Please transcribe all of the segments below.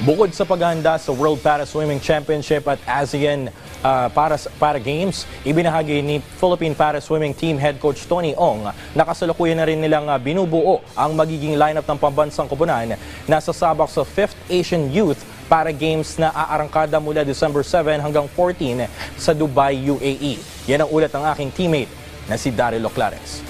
Bukod sa paghahanda sa World Para Swimming Championship at ASEAN para Games, ibinahagi ni Philippine Para Swimming Team Head Coach Tony Ong na kasalukuyan na rin nilang binubuo ang magiging lineup ng pambansang koponan na sasabak sa 5th Asian Youth Para Games na aarangkada mula December 7 hanggang 14 sa Dubai, UAE. Yan ang ulat ng aking teammate na si Daryl Oclares.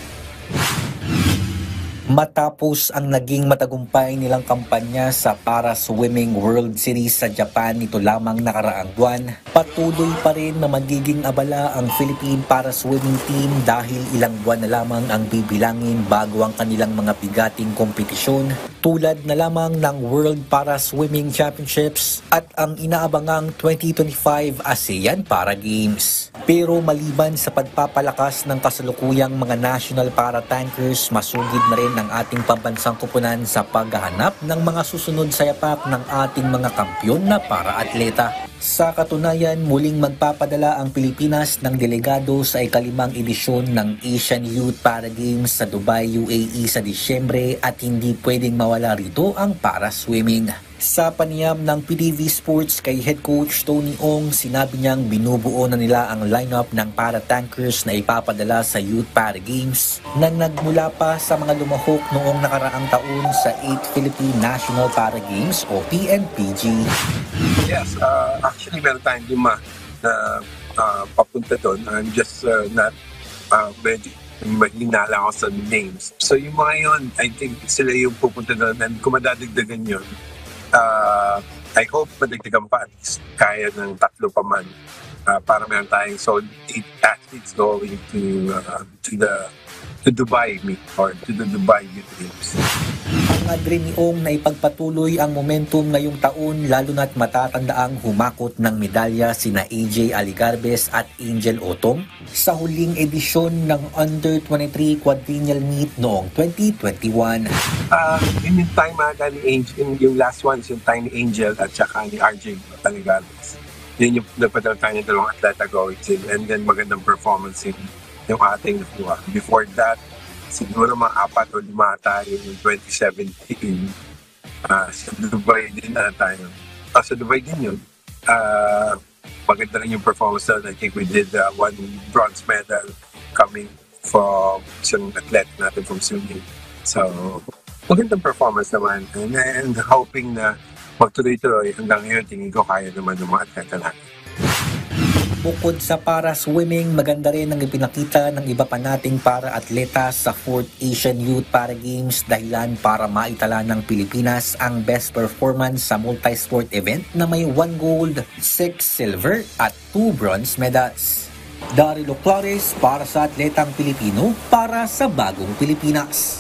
Matapos ang naging matagumpay nilang kampanya sa Para Swimming World Series sa Japan nito lamang nakaraang buwan, patuloy pa rin na magiging abala ang Philippine Para Swimming Team dahil ilang buwan na lamang ang bibilangin bago ang kanilang mga bigating kompetisyon tulad na lamang ng World Para Swimming Championships at ang inaabangang 2025 ASEAN Para Games. Pero maliban sa pagpapalakas ng kasalukuyang mga national para tankers, masugid na rin ng ating pambansang koponan sa paghahanap ng mga susunod sa yapak ng ating mga kampyon na para-atleta. Sa katunayan, muling magpapadala ang Pilipinas ng delegado sa ikalimang edisyon ng Asian Youth Para Games sa Dubai, UAE sa Disyembre at hindi pwedeng mawala rito ang para swimming. Sa panayam ng PDV Sports kay Head Coach Tony Ong, sinabi niyang binubuo na nila ang lineup ng para-tankers na ipapadala sa Youth Para Games na nagmula pa sa mga lumahok noong nakaraang taon sa 8th Philippine National Para Games o PNPG. Yes, actually meron tayong 5 na papunta doon. I'm just not medyo mahina lang ako sa names. So yung mga yun, I think sila yung pupunta doon and kung madadagdagan yun, I hope madagdagan pa at least kaya ng 3 pa man para meron tayong solid 8 athletes going to Dubai meet or to the Dubai Youth Games. Hangad rin ni Ong na ipagpatuloy ang momentum ngayong taon lalo na't matatandaang humakot ng medalya sina AJ Aligarbes at Angel Otong sa huling edisyon ng Under-23 Quadrennial Meet noong 2021. Yun yung time ni Angel, yung last one yung time ni Angel at saka ni RJ Aligarbes. Yun yung nagpadala tayo ng 2 atleta going in and then magandang performance yung ating nakuha. Before that, siguro mga 4 o 5 tayo yung 2017 sa Dubai din na tayo. Sa Dubai din yun. Maganda rin yung performance doon. I think we did 1 bronze medal coming from isang athlete natin from swimming. So, magandang performance naman. And hoping na magtuloy-tuloy hanggang ngayon, tingin ko kaya naman ng mga atleta natin. Bukod sa para swimming, maganda rin ang ipinakita ng iba pa nating para-atleta sa 4th Asian Youth Para Games dahilan para maitala ng Pilipinas ang best performance sa multi-sport event na may 1 gold, 6 silver at 2 bronze medals. Daryl Oclares para sa Atletang Pilipino para sa Bagong Pilipinas.